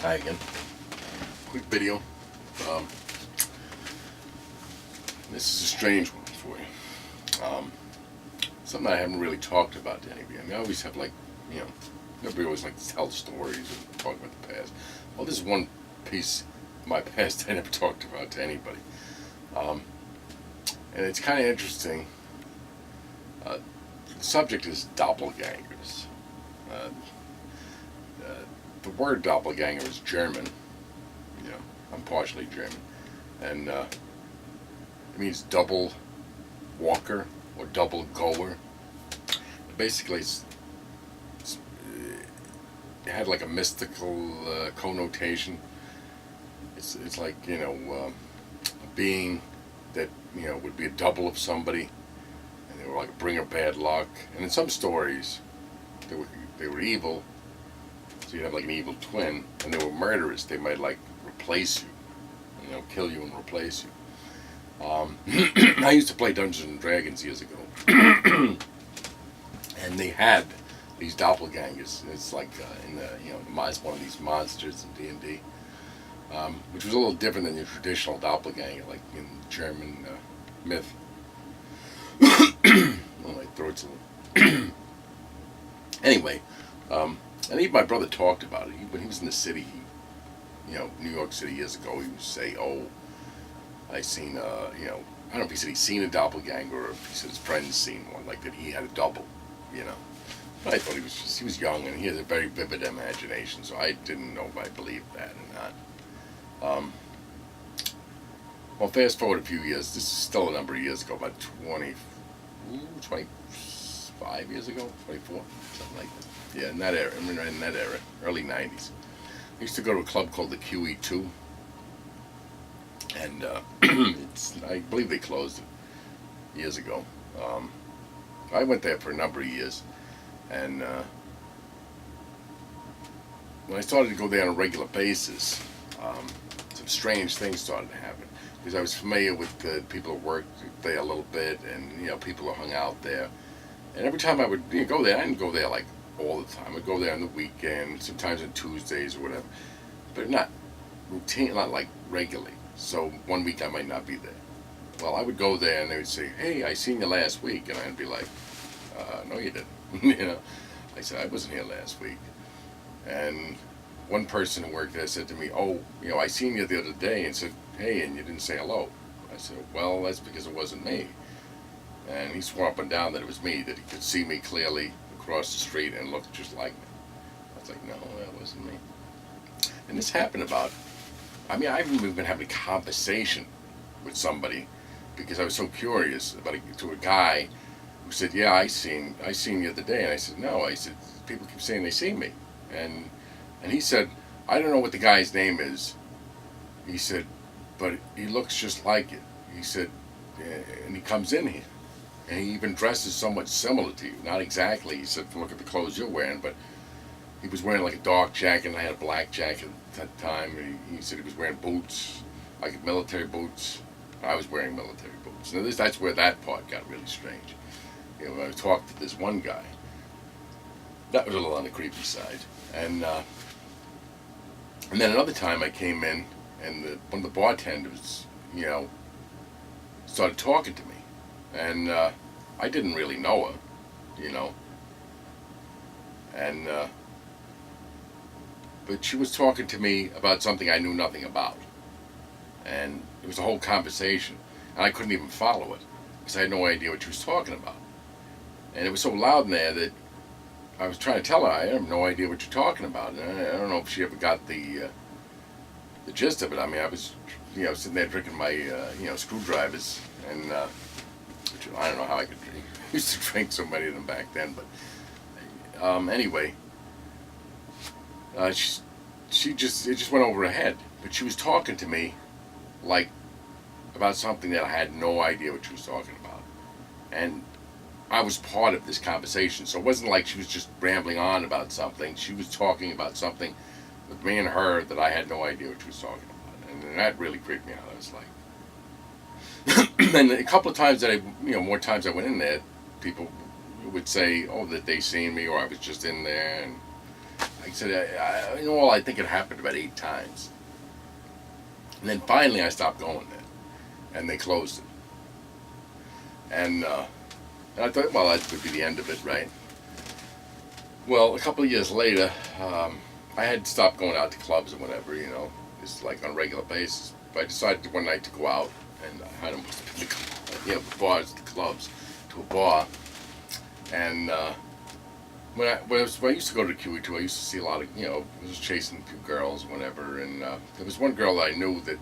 Hi again. Quick video. Um, this is a strange one for you. Something I haven't really talked about to anybody. I mean, I always have you know, everybody always likes to tell stories and talk about the past. Well, this is one piece of my past I never talked about to anybody. Um, and it's kind of interesting. The subject is doppelgangers. Uh, uh, the word doppelganger is German. You know, I'm partially German, and it means double walker or double goer. Basically, it had like a mystical connotation. It's like a being that would be a double of somebody, and they were like a bringer of bad luck. And in some stories, they were evil. So you'd have like an evil twin, and they were murderous. They might like replace you, kill you and replace you. I used to play Dungeons and Dragons years ago, and they had these doppelgangers. It's like in the one of these monsters in D&D, which was a little different than your traditional doppelganger, like in German myth. Oh, my throat's a little. Anyway, and even my brother talked about it. When he was in the city, New York City years ago, he would say, "Oh, I seen, I don't know if he said he's seen a doppelganger or if he said his friends seen one, like that he had a double, you know." But I thought he was young and he had a very vivid imagination, so I didn't know if I believed that or not. Well, fast forward a few years, this is still a number of years ago, about 25 years ago, 24, something like that. Yeah, in that era, early 90s. I used to go to a club called the QE2, and I believe they closed it years ago. I went there for a number of years, and when I started to go there on a regular basis, some strange things started to happen because I was familiar with the people who worked there a little bit, and people who hung out there. And every time I would go there, I didn't go there like all the time. I'd go there on the weekend, sometimes on Tuesdays or whatever, but not routine, not like regularly. So one week I might not be there. Well, I would go there and they would say, "Hey, I seen you last week," and I'd be like, "No, you didn't." I said, "I wasn't here last week." And one person who worked there said to me, "Oh, I seen you the other day," and said, "Hey, and you didn't say hello." I said, "Well, that's because it wasn't me." And he swore up and down that it was me, that he could see me clearly across the street and looked just like me. I was like, "No, that wasn't me." And this happened I haven't even been having a conversation with somebody because I was so curious to a guy who said, "Yeah, I seen you the other day," and I said, "No," I said, "People keep saying they see me," and he said, "I don't know what the guy's name is." He said, "But he looks just like it." He said, and he comes in here, and he even dresses somewhat similar to you. Not exactly. He said, "Look at the clothes you're wearing," but he was wearing like a dark jacket, and I had a black jacket at that time. And he said he was wearing boots, like military boots. I was wearing military boots. Now that's where that part got really strange. When I talked to this one guy, that was a little on the creepy side. And then another time I came in, and one of the bartenders, started talking to me, and I didn't really know her, and but she was talking to me about something I knew nothing about, and it was a whole conversation, and I couldn't even follow it because I had no idea what she was talking about, and it was so loud in there that I was trying to tell her I have no idea what you're talking about, and I don't know if she ever got the gist of it. I mean, I was sitting there drinking my screwdrivers, and which I don't know how I could drink. I used to drink so many of them back then, but anyway. It just went over her head. But she was talking to me like about something that I had no idea what she was talking about. And I was part of this conversation. So it wasn't like she was just rambling on about something. She was talking about something with me and her that I had no idea what she was talking about. And that really creeped me out. I was like... and a couple of times that more times I went in there, people would say, "Oh, that they seen me," or "I was just in there," and I said, I think it happened about 8 times. And then finally I stopped going there. And they closed it. And I thought, well, that would be the end of it, right? Well, a couple of years later, I had stopped going out to clubs or whatever, just like on a regular basis. But I decided one night to go out, and I had almost been the bars, the clubs, to a bar. And when I used to go to QE2, I used to see a lot of, I was chasing a few girls or whatever. And there was one girl that I knew that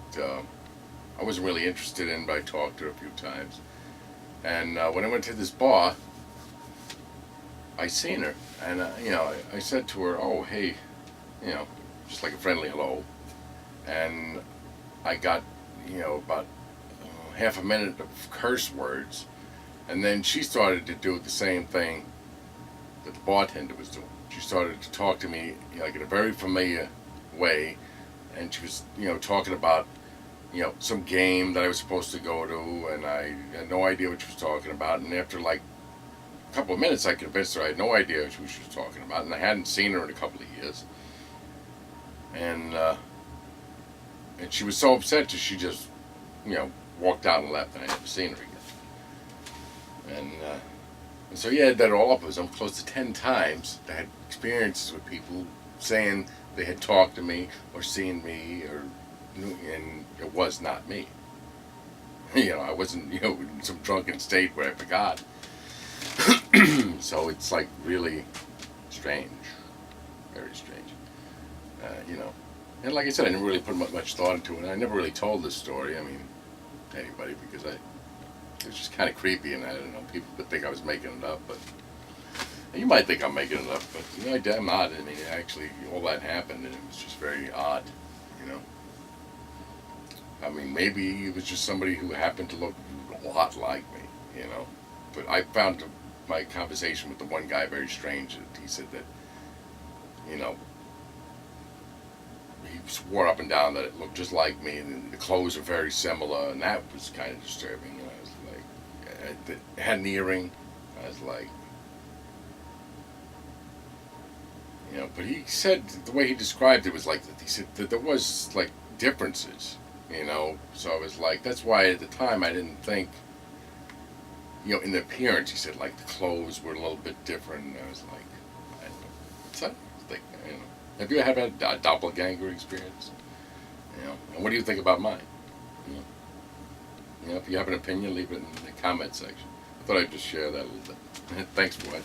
I wasn't really interested in, but I talked to her a few times. And when I went to this bar, I seen her, and I said to her, "Oh, hey," just like a friendly hello, and I got, about half a minute of curse words, and then she started to do the same thing that the bartender was doing. She started to talk to me like in a very familiar way, and she was, talking about, some game that I was supposed to go to, and I had no idea what she was talking about. And after like a couple of minutes, I convinced her I had no idea what she was talking about, and I hadn't seen her in a couple of years. And she was so upset that she just, walked out and left, and I never seen her again. And so yeah, that all up was close to 10 times I had experiences with people saying they had talked to me or seen me or knew, and it was not me. I wasn't, in some drunken state where I forgot. So it's like really strange, very strange. And like I said, I didn't really put much thought into it. And I never really told this story. I mean, to anybody, because it was just kind of creepy, and I don't know, people would think I was making it up, but you might think I'm making it up, but I'm not. I mean, actually, all that happened, and it was just very odd, I mean, maybe it was just somebody who happened to look a lot like me, But I found my conversation with the one guy very strange. He said that, he swore up and down that it looked just like me, and the clothes were very similar, and that was kind of disturbing. I was like, it had an earring. I was like, but he said the way he described it was like he said that there was like differences. So I was like, that's why at the time I didn't think, in the appearance, he said, like, the clothes were a little bit different, and I was like, I don't know, what's that? Like, have you ever had a doppelganger experience? And what do you think about mine? If you have an opinion, leave it in the comment section. I thought I'd just share that a little bit. Thanks for watching.